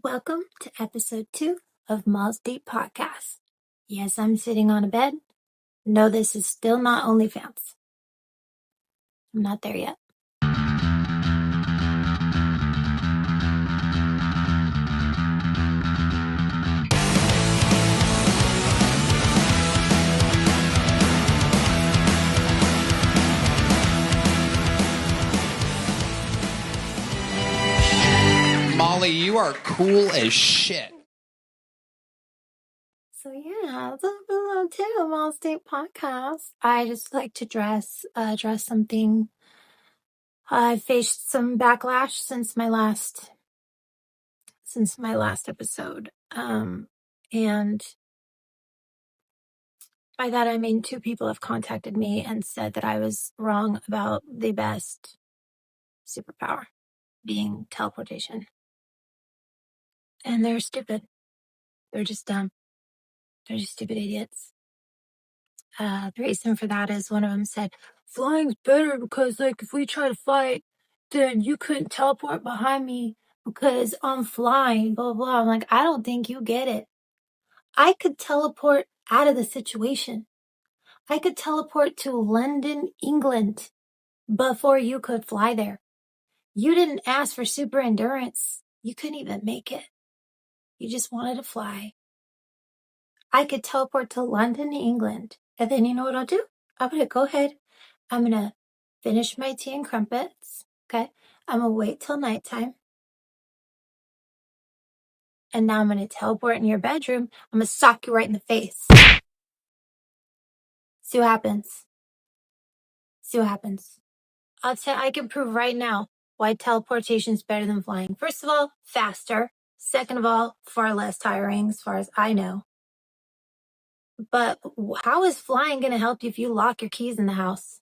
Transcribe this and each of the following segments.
Welcome to episode 2 of Moll's Deep Podcast. Yes, I'm sitting on a bed. No, this is still not OnlyFans. I'm not there yet. Molly, you are cool as shit. So yeah, it's episode 2 of Moll's Deep Podcast. I just like to dress something. I've faced some backlash since my last episode. And by that I mean 2 people have contacted me and said that I was wrong about the best superpower being teleportation. And they're stupid. They're just dumb. They're just stupid idiots. The reason for that is one of them said, flying's better because, if we try to fight, then you couldn't teleport behind me because I'm flying, blah, blah. I'm like, I don't think you get it. I could teleport out of the situation. I could teleport to London, England before you could fly there. You didn't ask for super endurance. You couldn't even make it. You just wanted to fly. I could teleport to London, England. And then you know what I'll do? I'm going to go ahead. I'm going to finish my tea and crumpets. Okay. I'm going to wait till nighttime. And now I'm going to teleport in your bedroom. I'm going to sock you right in the face. See what happens. See what happens. I can prove right now why teleportation is better than flying. First of all, faster. Second of all, far less tiring as far as I know. But how is flying going to help you if you lock your keys in the house?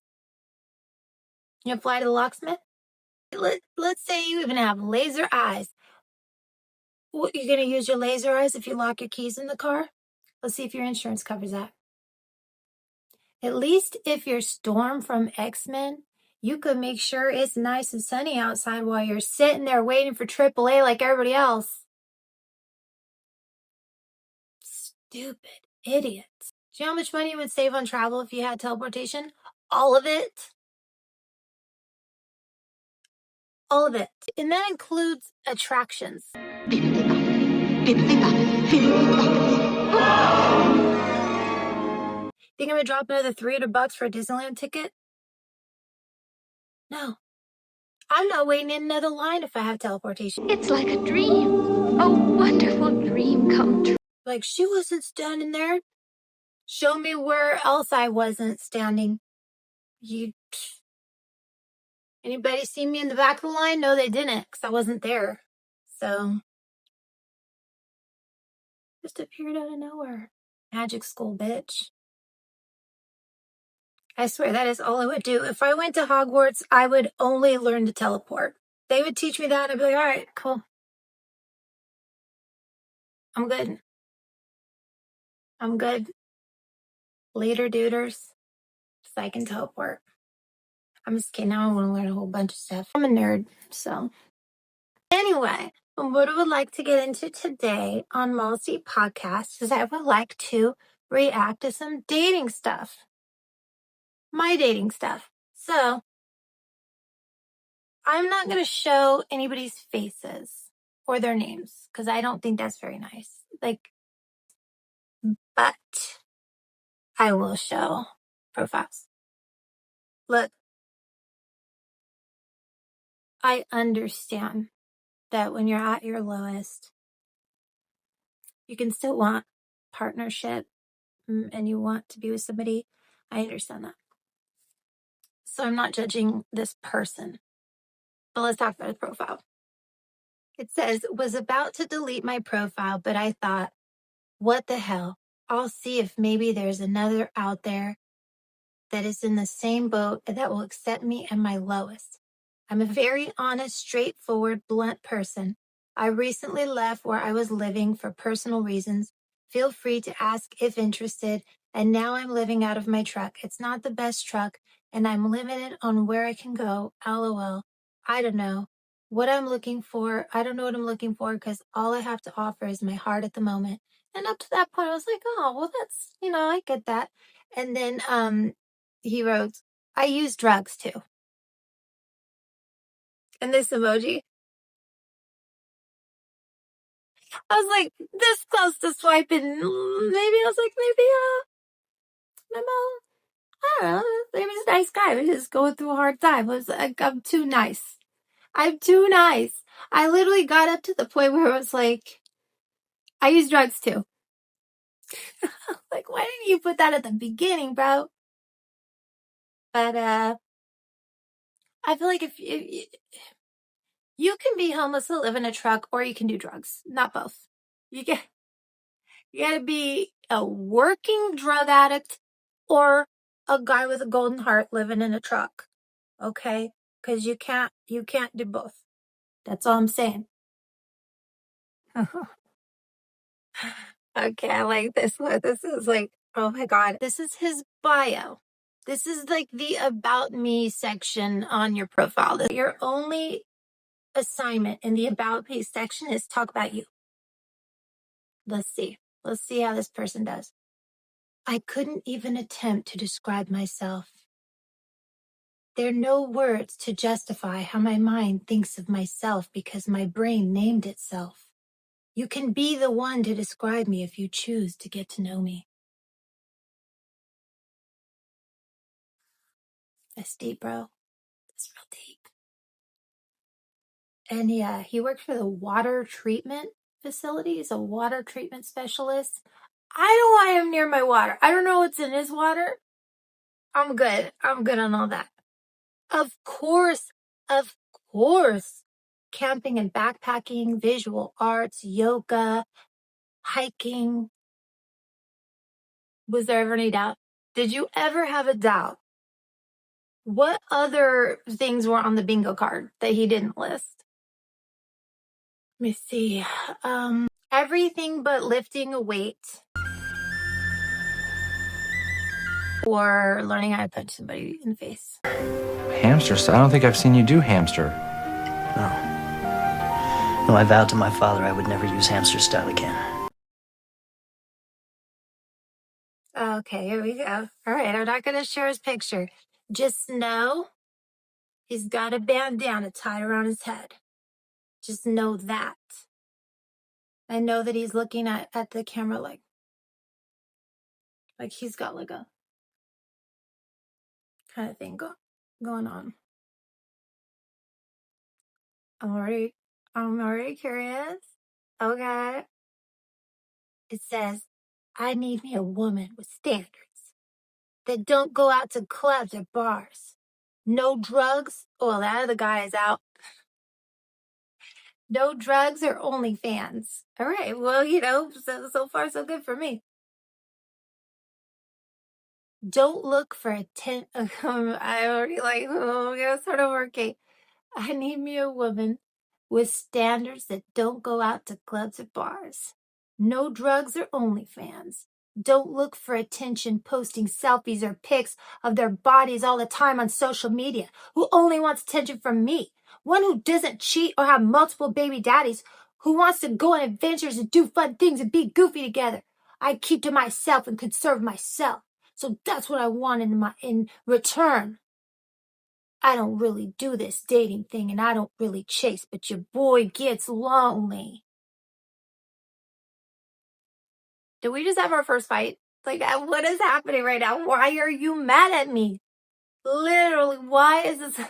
You fly to the locksmith? Let's say you even have laser eyes. What, you're going to use your laser eyes if you lock your keys in the car? Let's see if your insurance covers that. At least if you're Storm from X-Men, you could make sure it's nice and sunny outside while you're sitting there waiting for AAA like everybody else. Stupid idiots. Do you know how much money you would save on travel if you had teleportation? All of it. All of it. And that includes attractions. Think I'm gonna drop another $300 for a Disneyland ticket? No. I'm not waiting in another line if I have teleportation. It's like a dream. A wonderful dream come true. Like, she wasn't standing there. Show me where else I wasn't standing. Anybody see me in the back of the line? No, they didn't, because I wasn't there. So, just appeared out of nowhere. Magic school, bitch. I swear, that is all I would do. If I went to Hogwarts, I would only learn to teleport. They would teach me that, and I'd be like, all right, cool. I'm good. I'm good. Later, duders. So I can teleport. I'm just kidding. Now I want to learn a whole bunch of stuff. I'm a nerd, so. Anyway, what I would like to get into today on Moll's Deep Podcast is I would like to react to some dating stuff. My dating stuff. So, I'm not going to show anybody's faces or their names because I don't think that's very nice. But I will show profiles. Look, I understand that when you're at your lowest, you can still want partnership and you want to be with somebody. I understand that. So I'm not judging this person. But let's talk about his profile. It says, was about to delete my profile, but I thought, what the hell? I'll see if maybe there's another out there that is in the same boat and that will accept me at my lowest. I'm a very honest, straightforward, blunt person. I recently left where I was living for personal reasons. Feel free to ask if interested. And now I'm living out of my truck. It's not the best truck, and I'm limited on where I can go. LOL. I don't know. what I'm looking for. I don't know what I'm looking for because all I have to offer is my heart at the moment. And up to that point, I was like, oh, well, that's, I get that. And then he wrote, I use drugs too. And this emoji, I was like, this close to swiping. Maybe I was like, maybe, I don't know. Maybe he's a nice guy. He's just going through a hard time. I was like, I'm too nice. I'm too nice. I literally got up to the point where I was like, I use drugs too. Like, why didn't you put that at the beginning, bro? But I feel like if you can be homeless and live in a truck, or you can do drugs, not both. You gotta be a working drug addict or a guy with a golden heart living in a truck. Okay? Because you can't do both. That's all I'm saying. Okay, I like this one. This is like, oh my God. This is his bio. This is like the About Me section on your profile. Your only assignment in the About Me section is talk about you. Let's see. Let's see how this person does. I couldn't even attempt to describe myself. There are no words to justify how my mind thinks of myself because my brain named itself. You can be the one to describe me if you choose to get to know me. That's deep, bro. That's real deep. And yeah, he worked for the water treatment facility. He's a water treatment specialist. I don't want him near my water. I don't know what's in his water. I'm good. I'm good on all that. Of course. Camping and backpacking, visual arts, yoga, hiking. Was there ever any doubt? Did you ever have a doubt? What other things were on the bingo card that he didn't list? Let me see. Everything but lifting a weight or learning how to punch somebody in the face. Hamster? I don't think I've seen you do hamster. No, I vowed to my father I would never use hamster style again. Okay, here we go. All right, I'm not going to share his picture. Just know he's got a bandana tied around his head. Just know that. I know that he's looking at the camera like he's got like a kind of thing going on. I'm already curious. Okay. It says, I need me a woman with standards that don't go out to clubs or bars. No drugs. Well, that other guy is out. No drugs or OnlyFans. All right. Well, so far so good for me. Don't look for I already like, oh, yeah, sort of working. I need me a woman with standards that don't go out to clubs or bars. No drugs or OnlyFans. Don't look for attention posting selfies or pics of their bodies all the time on social media. Who only wants attention from me. One who doesn't cheat or have multiple baby daddies. Who wants to go on adventures and do fun things and be goofy together. I keep to myself and conserve myself. So that's what I want in return. I don't really do this dating thing and I don't really chase, but your boy gets lonely. Did we just have our first fight? Like, what is happening right now? Why are you mad at me? Literally, why is this?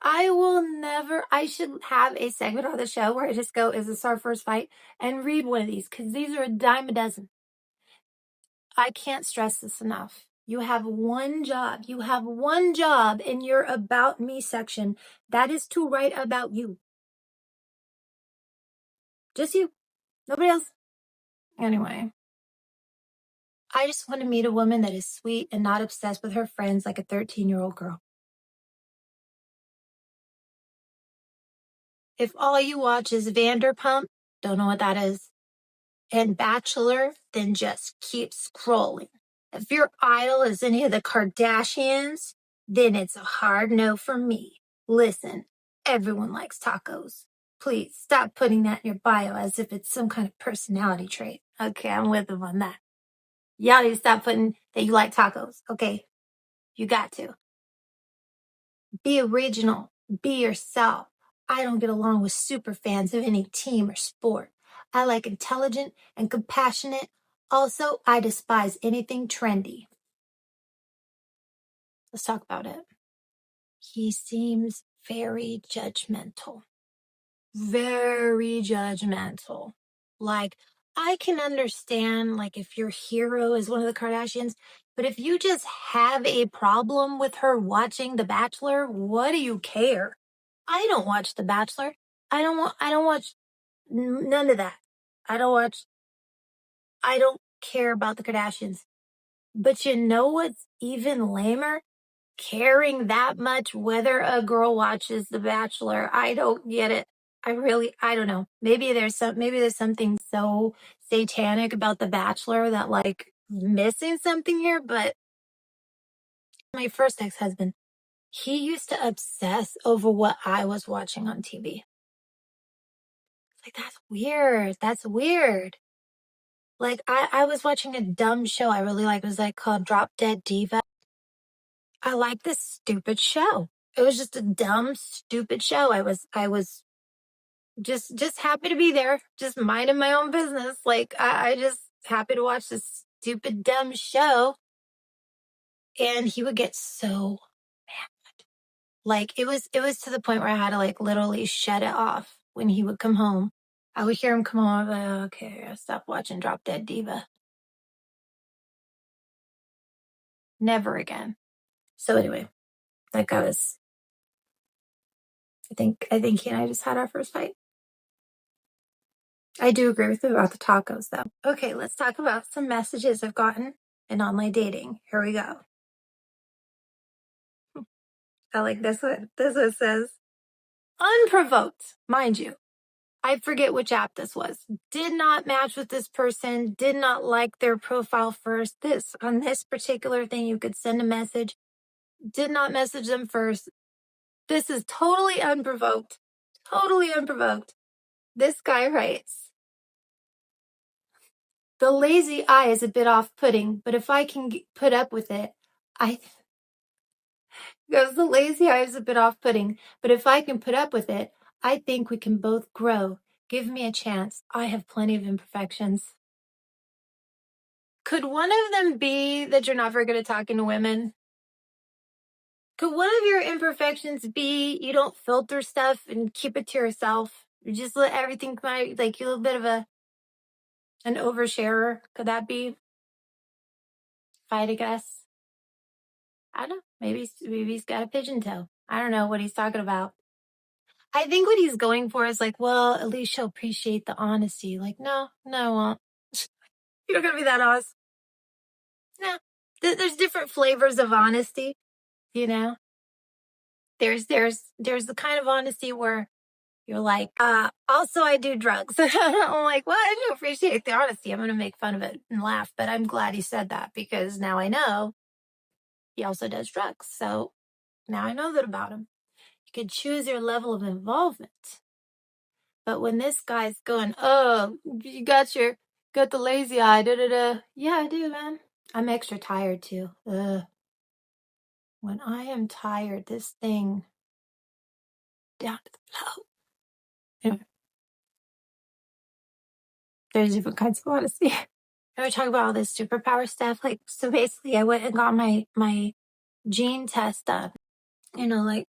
I should have a segment on the show where I just go, is this our first fight? And read one of these, because these are a dime a dozen. I can't stress this enough. You have one job. You have one job in your About Me section. That is to write about you. Just you. Nobody else. Anyway. I just want to meet a woman that is sweet and not obsessed with her friends like a 13-year-old girl. If all you watch is Vanderpump, don't know what that is, and Bachelor, then just keep scrolling. If your idol is any of the Kardashians, then it's a hard no for me. Listen, everyone likes tacos. Please stop putting that in your bio as if it's some kind of personality trait. Okay, I'm with them on that. Y'all need to stop putting that you like tacos, okay? You got to. Be original. Be yourself. I don't get along with super fans of any team or sport. I like intelligent and compassionate. Also, I despise anything trendy. Let's talk about it. He seems very judgmental. Very judgmental. Like, I can understand, like, if your hero is one of the Kardashians, but if you just have a problem with her watching The Bachelor, what do you care? I don't watch The Bachelor. I don't watch none of that. I don't care about the Kardashians. But you know what's even lamer? Caring that much whether a girl watches The Bachelor. I don't get it. I don't know. Maybe there's something so satanic about The Bachelor that like missing something here, but my first ex-husband, he used to obsess over what I was watching on TV. Like, that's weird. That's weird. Like, I was watching a dumb show I really liked. It was like called Drop Dead Diva. I like this stupid show. It was just a dumb, stupid show. I was just happy to be there, just minding my own business. Like, I just happy to watch this stupid, dumb show. And he would get so mad. Like, it was to the point where I had to like literally shut it off when he would come home. I would hear him come home. I'd be like, okay, I'll stop watching Drop Dead Diva. Never again. So anyway, that guy was, I think he and I just had our first fight. I do agree with you about the tacos, though. Okay, let's talk about some messages I've gotten in online dating. Here we go. I like this one. This one says, unprovoked, mind you. I forget which app this was. Did not match with this person, did not like their profile first. On this particular thing, you could send a message. Did not message them first. This is totally unprovoked. Totally unprovoked. This guy writes, the lazy eye is a bit off-putting, but if I can put up with it, the lazy eye is a bit off-putting, but if I can put up with it, I think we can both grow. Give me a chance. I have plenty of imperfections. Could one of them be that you're not very good at talking to women? Could one of your imperfections be you don't filter stuff and keep it to yourself? You just let everything come out, like you're a little bit of an oversharer? Could that be? If I had to guess. I don't know. Maybe he's got a pigeon toe. I don't know what he's talking about. I think what he's going for is like, well, at least she'll appreciate the honesty. Like, no, I won't. You're not gonna be that honest. No. There's different flavors of honesty, you know? There's the kind of honesty where you're like, also I do drugs. I'm like, well, I do appreciate the honesty. I'm gonna make fun of it and laugh, but I'm glad he said that because now I know he also does drugs. So now I know that about him. You can choose your level of involvement. But when this guy's going, oh, you got the lazy eye, da-da-da. Yeah, I do, man. I'm extra tired too. When I am tired, this thing down to the flow. Anyway, there's different kinds of honesty. I would talk about all this superpower stuff. Like, so basically I went and got my gene test done. You know, like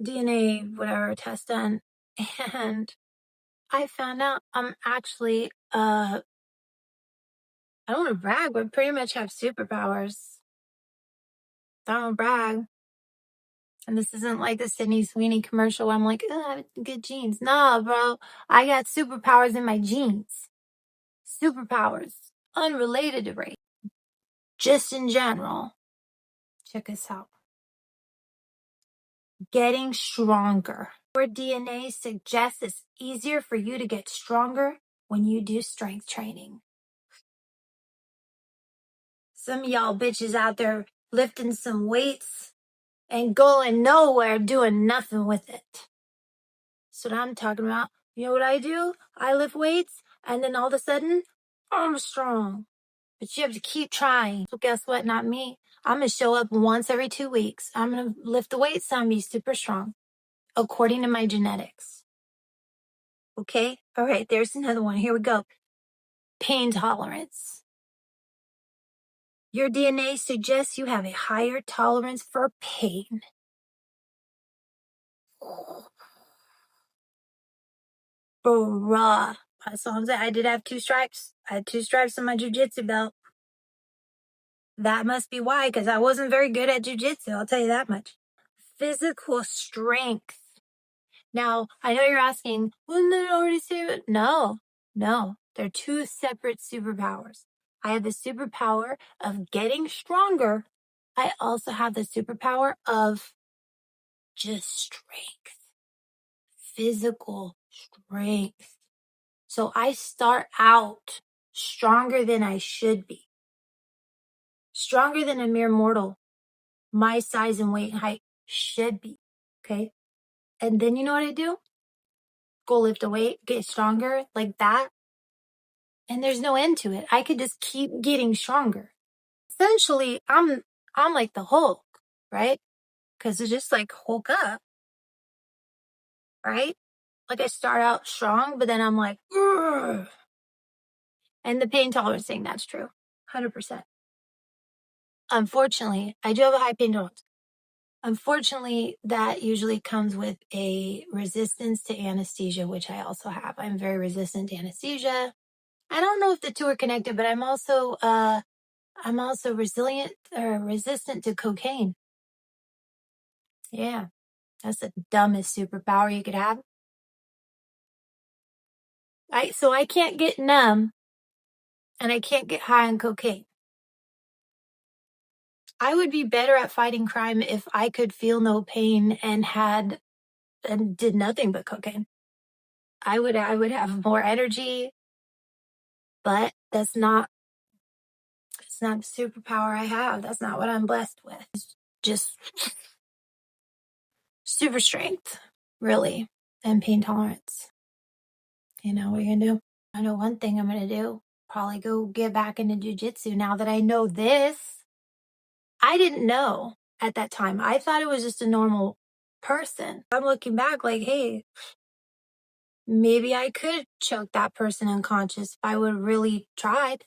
DNA, whatever test done. And I found out I'm actually, I don't want to brag, but pretty much have superpowers. I don't want to brag. And this isn't like the Sydney Sweeney commercial where I'm like, oh, I have good genes. No, bro. I got superpowers in my genes. Superpowers. Unrelated to race. Just in general. Check this out. Getting stronger. Your DNA suggests it's easier for you to get stronger when you do strength training. Some of y'all bitches out there lifting some weights and going nowhere doing nothing with it. That's what I'm talking about. You know what I do? I lift weights, and then all of a sudden, I'm strong. But you have to keep trying. So guess what? Not me. I'm going to show up once every 2 weeks. I'm going to lift the weights. I'm going to be super strong, according to my genetics. Okay? All right, there's another one. Here we go. Pain tolerance. Your DNA suggests you have a higher tolerance for pain. Bruh. That's all I'm saying. I did have 2 stripes. I had 2 stripes on my jiu-jitsu belt. That must be why, because I wasn't very good at jiu-jitsu. I'll tell you that much. Physical strength. Now, I know you're asking, wouldn't it already say it? No. They're 2 separate superpowers. I have the superpower of getting stronger. I also have the superpower of just strength. Physical strength. So I start out stronger than I should be. Stronger than a mere mortal. My size and weight and height should be. Okay? And then you know what I do? Go lift a weight, get stronger like that. And there's no end to it. I could just keep getting stronger. Essentially, I'm like the Hulk, right? Because it's just like Hulk up, right? Like I start out strong, but then I'm like, ugh. And the pain tolerance thing, that's true. 100%. Unfortunately, I do have a high pain tolerance. Unfortunately, that usually comes with a resistance to anesthesia, which I also have. I'm very resistant to anesthesia. I don't know if the 2 are connected, but I'm also resilient or resistant to cocaine. Yeah, that's the dumbest superpower you could have. So I can't get numb and I can't get high on cocaine. I would be better at fighting crime if I could feel no pain and did nothing but cocaine. I would have more energy, but it's not the superpower I have. That's not what I'm blessed with. It's just super strength, really, and pain tolerance. You know what you're gonna do? I know one thing I'm gonna do. Probably go get back into jiu-jitsu now that I know this. I didn't know at that time. I thought it was just a normal person. I'm looking back like, hey, maybe I could choke that person unconscious if I would have really tried.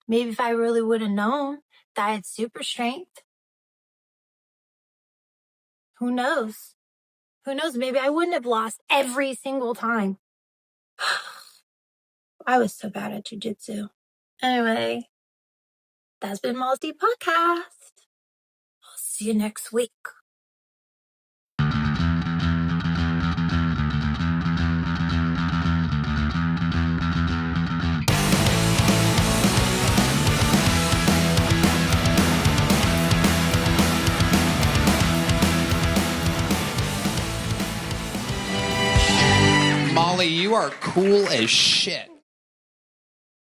Maybe if I really would have known that I had super strength. Who knows? Who knows? Maybe I wouldn't have lost every single time. I was so bad at jiu-jitsu. Anyway, that's been Moll's Deep Podcast. I'll see you next week. Molly, you are cool as shit.